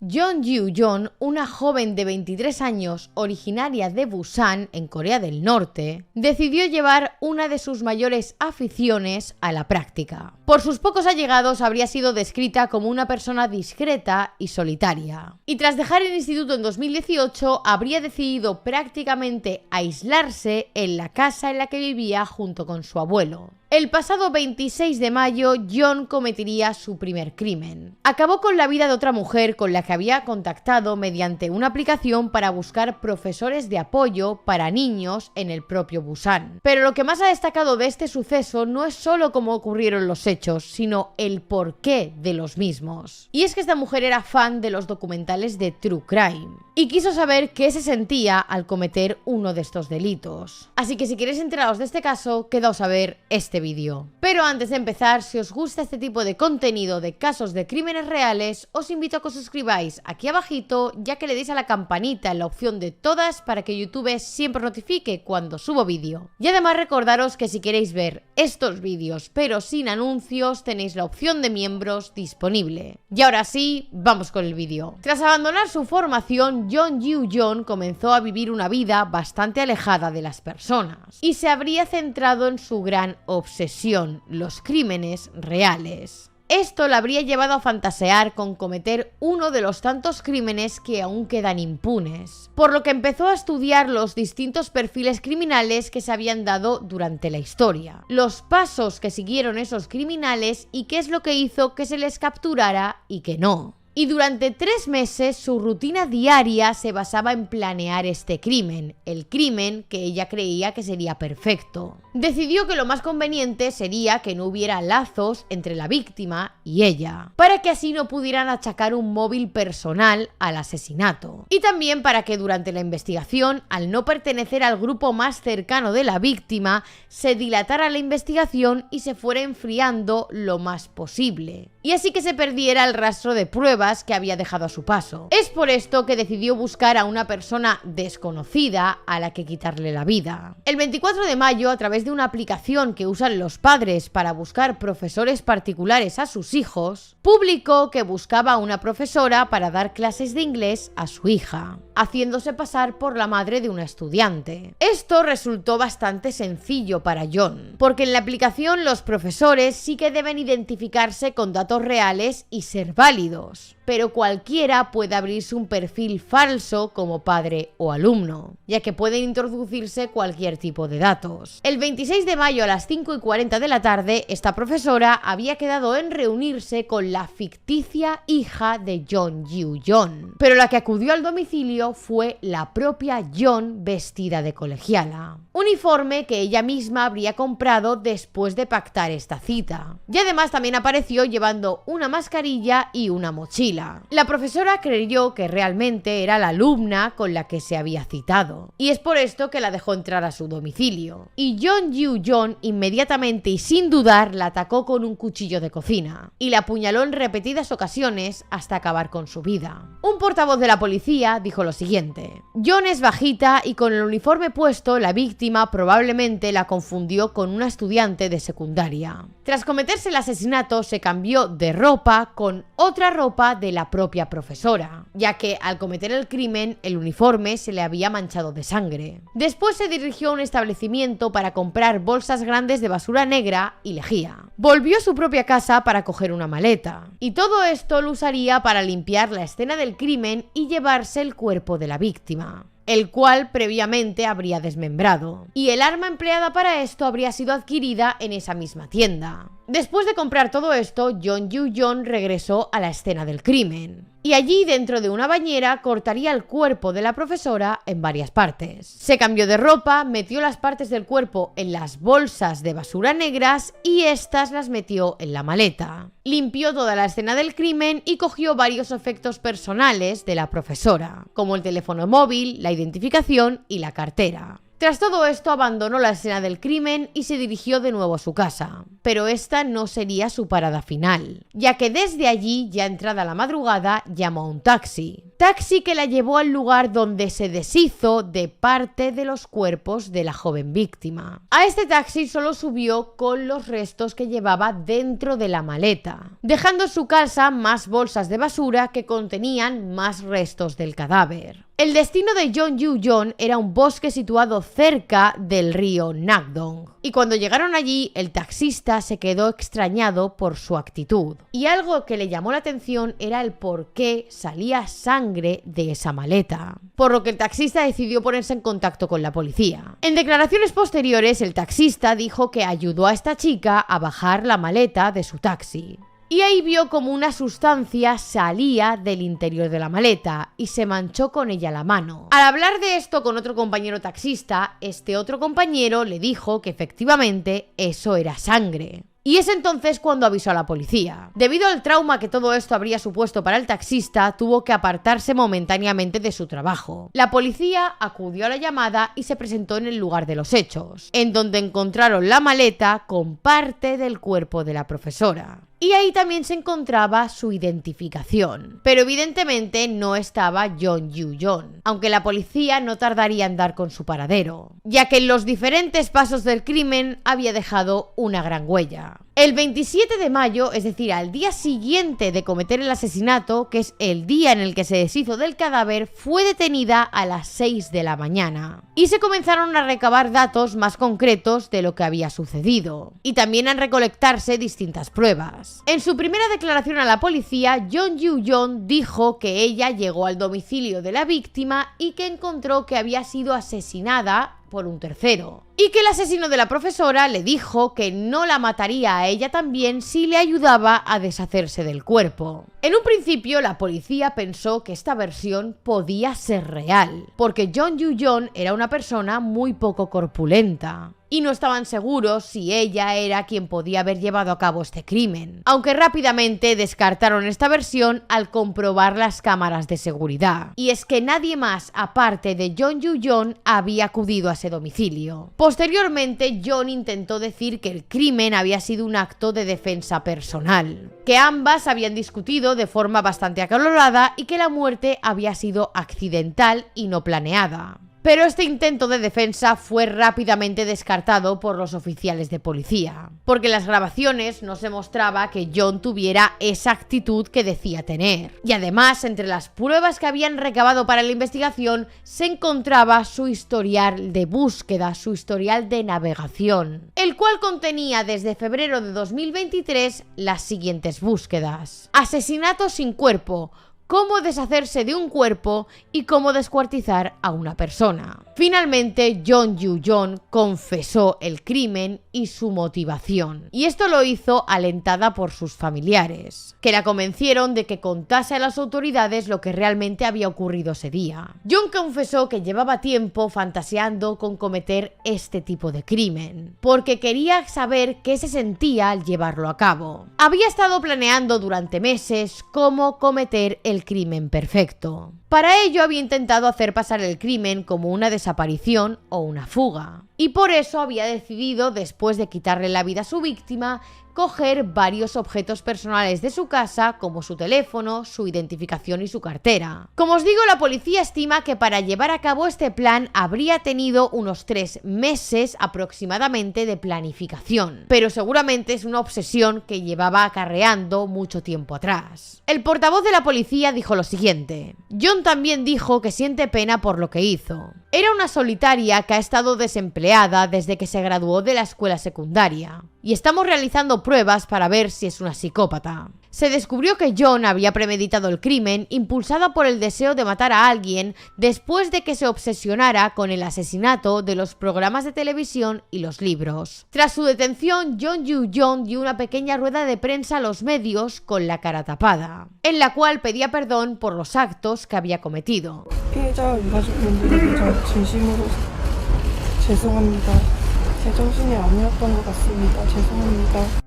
Jeon Gyu-yeon, una joven de 23 años originaria de Busan, en Corea del Norte, decidió llevar una de sus mayores aficiones a la práctica. Por sus pocos allegados habría sido descrita como una persona discreta y solitaria. Y tras dejar el instituto en 2018, habría decidido prácticamente aislarse en la casa en la que vivía junto con su abuelo. El pasado 26 de mayo, Jeon cometería su primer crimen. Acabó con la vida de otra mujer con la que había contactado mediante una aplicación para buscar profesores de apoyo para niños en el propio Busan. Pero lo que más ha destacado de este suceso no es solo cómo ocurrieron los hechos, sino el porqué de los mismos. Y es que esta mujer era fan de los documentales de True Crime y quiso saber qué se sentía al cometer uno de estos delitos. Así que si queréis enteraros de este caso, quedaos a ver este vídeo. Pero antes de empezar, si os gusta este tipo de contenido de casos de crímenes reales, os invito a que os suscribáis aquí abajito, ya que le deis a la campanita en la opción de todas para que YouTube siempre notifique cuando subo vídeo. Y además recordaros que si queréis ver estos vídeos pero sin anuncios, tenéis la opción de miembros disponible. Y ahora sí, vamos con el vídeo. Tras abandonar su formación, Jeon Gyu-yeon comenzó a vivir una vida bastante alejada de las personas y se habría centrado en su gran obsesión, los crímenes reales. Esto la habría llevado a fantasear con cometer uno de los tantos crímenes que aún quedan impunes, por lo que empezó a estudiar los distintos perfiles criminales que se habían dado durante la historia, los pasos que siguieron esos criminales y qué es lo que hizo que se les capturara y que no. Y durante 3 meses su rutina diaria se basaba en planear este crimen, el crimen que ella creía que sería perfecto. Decidió que lo más conveniente sería que no hubiera lazos entre la víctima y ella, para que así no pudieran achacar un móvil personal al asesinato. Y también para que durante la investigación, al no pertenecer al grupo más cercano de la víctima, se dilatara la investigación y se fuera enfriando lo más posible. Y así que se perdiera el rastro de pruebas que había dejado a su paso. Es por esto que decidió buscar a una persona desconocida a la que quitarle la vida. El 24 de mayo, a través de una aplicación que usan los padres para buscar profesores particulares a sus hijos, publicó que buscaba a una profesora para dar clases de inglés a su hija, haciéndose pasar por la madre de una estudiante. Esto resultó bastante sencillo para Jeon, porque en la aplicación los profesores sí que deben identificarse con datos reales y ser válidos, pero cualquiera puede abrirse un perfil falso como padre o alumno, ya que pueden introducirse cualquier tipo de datos. El 26 de mayo a las 5:40 de la tarde, esta profesora había quedado en reunirse con la ficticia hija de Jeon Gyu-yeon, pero la que acudió al domicilio fue la propia Jeon vestida de colegiala, uniforme que ella misma habría comprado después de pactar esta cita. Y además también apareció llevando una mascarilla y una mochila. La profesora creyó que realmente era la alumna con la que se había citado, y es por esto que la dejó entrar a su domicilio. Y Jeon Gyu-yeon inmediatamente y sin dudar la atacó con un cuchillo de cocina y la apuñaló en repetidas ocasiones hasta acabar con su vida. Un portavoz de la policía dijo lo siguiente: Jeon es bajita y con el uniforme puesto la víctima probablemente la confundió con una estudiante de secundaria. Tras cometerse el asesinato se cambió de ropa con otra ropa de la propia profesora, ya que al cometer el crimen el uniforme se le había manchado de sangre. Después se dirigió a un establecimiento para comprar bolsas grandes de basura negra y lejía. Volvió a su propia casa para coger una maleta, y todo esto lo usaría para limpiar la escena del crimen y llevarse el cuerpo de la víctima, el cual previamente habría desmembrado, y el arma empleada para esto habría sido adquirida en esa misma tienda. Después de comprar todo esto, Jeon Gyu-yeon regresó a la escena del crimen, y allí dentro de una bañera cortaría el cuerpo de la profesora en varias partes. Se cambió de ropa, metió las partes del cuerpo en las bolsas de basura negras y estas las metió en la maleta. Limpió toda la escena del crimen y cogió varios efectos personales de la profesora, como el teléfono móvil, la identificación y la cartera. Tras todo esto abandonó la escena del crimen y se dirigió de nuevo a su casa, pero esta no sería su parada final, ya que desde allí, ya entrada la madrugada, llamó a un taxi, taxi que la llevó al lugar donde se deshizo de parte de los cuerpos de la joven víctima. A este taxi solo subió con los restos que llevaba dentro de la maleta, dejando en su casa más bolsas de basura que contenían más restos del cadáver. El destino de Jeon Yu-yeon era un bosque situado cerca del río Nakdong, y cuando llegaron allí, el taxista se quedó extrañado por su actitud. Y algo que le llamó la atención era el por qué salía sangre de esa maleta, por lo que el taxista decidió ponerse en contacto con la policía. En declaraciones posteriores, el taxista dijo que ayudó a esta chica a bajar la maleta de su taxi. Y ahí vio como una sustancia salía del interior de la maleta y se manchó con ella la mano. Al hablar de esto con otro compañero taxista, este otro compañero le dijo que efectivamente eso era sangre. Y es entonces cuando avisó a la policía. Debido al trauma que todo esto habría supuesto para el taxista, tuvo que apartarse momentáneamente de su trabajo. La policía acudió a la llamada y se presentó en el lugar de los hechos, en donde encontraron la maleta con parte del cuerpo de la profesora. Y ahí también se encontraba su identificación. Pero evidentemente no estaba Jeon Yu-yeon, aunque la policía no tardaría en dar con su paradero, ya que en los diferentes pasos del crimen había dejado una gran huella. El 27 de mayo, es decir, al día siguiente de cometer el asesinato, que es el día en el que se deshizo del cadáver, fue detenida a las 6 de la mañana. Y se comenzaron a recabar datos más concretos de lo que había sucedido, y también a recolectarse distintas pruebas. En su primera declaración a la policía, Jeon Yu-yeon dijo que ella llegó al domicilio de la víctima y que encontró que había sido asesinada por un tercero, y que el asesino de la profesora le dijo que no la mataría a ella también si le ayudaba a deshacerse del cuerpo. En un principio la policía pensó que esta versión podía ser real, porque Jeon Yu-yeon era una persona muy poco corpulenta, y no estaban seguros si ella era quien podía haber llevado a cabo este crimen, aunque rápidamente descartaron esta versión al comprobar las cámaras de seguridad. Y es que nadie más aparte de Jeon Yu-yeon había acudido a ese domicilio. Posteriormente, Jeon intentó decir que el crimen había sido un acto de defensa personal, que ambas habían discutido de forma bastante acalorada y que la muerte había sido accidental y no planeada. Pero este intento de defensa fue rápidamente descartado por los oficiales de policía, porque en las grabaciones no se mostraba que Jeon tuviera esa actitud que decía tener. Y además, entre las pruebas que habían recabado para la investigación, se encontraba su historial de búsqueda, su historial de navegación, el cual contenía desde febrero de 2023 las siguientes búsquedas: asesinato sin cuerpo, cómo deshacerse de un cuerpo y cómo descuartizar a una persona. Finalmente, Jeon Yu-yeon confesó el crimen y su motivación, y esto lo hizo alentada por sus familiares, que la convencieron de que contase a las autoridades lo que realmente había ocurrido ese día. Jeon confesó que llevaba tiempo fantaseando con cometer este tipo de crimen, porque quería saber qué se sentía al llevarlo a cabo. Había estado planeando durante meses cómo cometer el crimen perfecto. Para ello había intentado hacer pasar el crimen como una desaparición o una fuga, y por eso había decidido, después de quitarle la vida a su víctima, coger varios objetos personales de su casa, como su teléfono, su identificación y su cartera. Como os digo, la policía estima que para llevar a cabo este plan habría tenido unos 3 meses aproximadamente de planificación, pero seguramente es una obsesión que llevaba acarreando mucho tiempo atrás. El portavoz de la policía dijo lo siguiente: Jeon también dijo que siente pena por lo que hizo. Era una solitaria que ha estado desempleada desde que se graduó de la escuela secundaria, y estamos realizando pruebas para ver si es una psicópata. Se descubrió que Jeon había premeditado el crimen, impulsada por el deseo de matar a alguien después de que se obsesionara con el asesinato de los programas de televisión y los libros. Tras su detención, Jeon Yu-yeon dio una pequeña rueda de prensa a los medios con la cara tapada, en la cual pedía perdón por los actos que había cometido.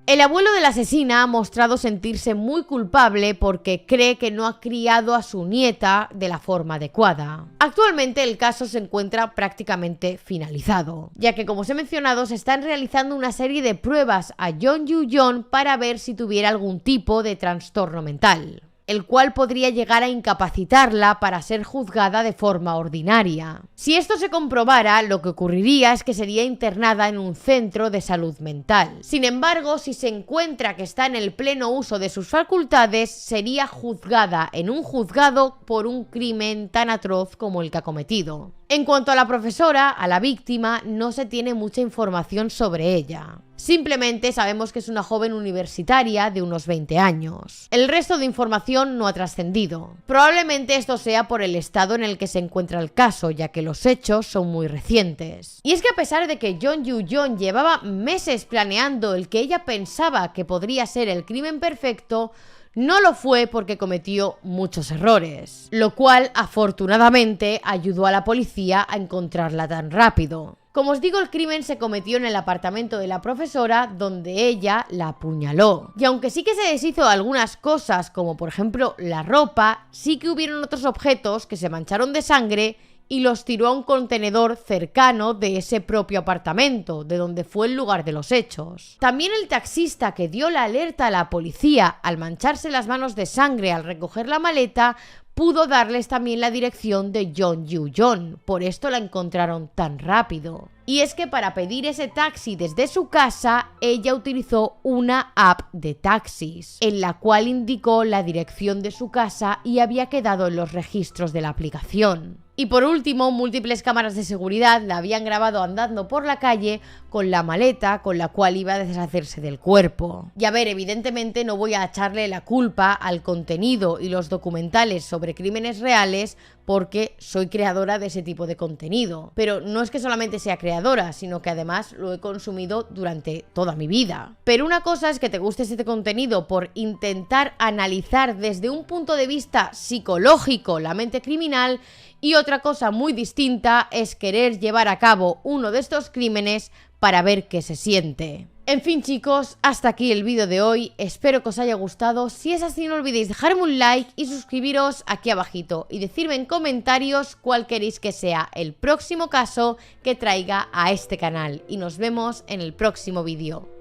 El abuelo de la asesina ha mostrado sentirse muy culpable porque cree que no ha criado a su nieta de la forma adecuada. Actualmente el caso se encuentra prácticamente finalizado, ya que, como os he mencionado, se están realizando una serie de pruebas a Jeon Yu-yeon para ver si tuviera algún tipo de trastorno mental. el cual podría llegar a incapacitarla para ser juzgada de forma ordinaria. Si esto se comprobara, lo que ocurriría es que sería internada en un centro de salud mental. Sin embargo, si se encuentra que está en el pleno uso de sus facultades, sería juzgada en un juzgado por un crimen tan atroz como el que ha cometido. En cuanto a la profesora, a la víctima, no se tiene mucha información sobre ella. Simplemente sabemos que es una joven universitaria de unos 20 años. El resto de información no ha trascendido. Probablemente esto sea por el estado en el que se encuentra el caso, ya que los hechos son muy recientes. Y es que a pesar de que Jeon Yu-yeon llevaba meses planeando el que ella pensaba que podría ser el crimen perfecto, no lo fue porque cometió muchos errores, lo cual afortunadamente ayudó a la policía a encontrarla tan rápido. Como os digo, el crimen se cometió en el apartamento de la profesora, donde ella la apuñaló. Y aunque sí que se deshizo algunas cosas, como por ejemplo la ropa, sí que hubieron otros objetos que se mancharon de sangre y los tiró a un contenedor cercano de ese propio apartamento, de donde fue el lugar de los hechos. También el taxista que dio la alerta a la policía al mancharse las manos de sangre al recoger la maleta, pudo darles también la dirección de Jeon Yu-yeon, por esto la encontraron tan rápido. Y es que para pedir ese taxi desde su casa, ella utilizó una app de taxis, en la cual indicó la dirección de su casa y había quedado en los registros de la aplicación. Y por último, múltiples cámaras de seguridad la habían grabado andando por la calle con la maleta con la cual iba a deshacerse del cuerpo. Y a ver, evidentemente no voy a echarle la culpa al contenido y los documentales sobre crímenes reales porque soy creadora de ese tipo de contenido. Pero no es que solamente sea creadora, sino que además lo he consumido durante toda mi vida. Pero una cosa es que te guste este contenido por intentar analizar desde un punto de vista psicológico la mente criminal, y otra cosa muy distinta es querer llevar a cabo uno de estos crímenes para ver qué se siente. En fin, chicos, hasta aquí el vídeo de hoy, espero que os haya gustado. Si es así, no olvidéis dejarme un like y suscribiros aquí abajito y decirme en comentarios cuál queréis que sea el próximo caso que traiga a este canal, y nos vemos en el próximo vídeo.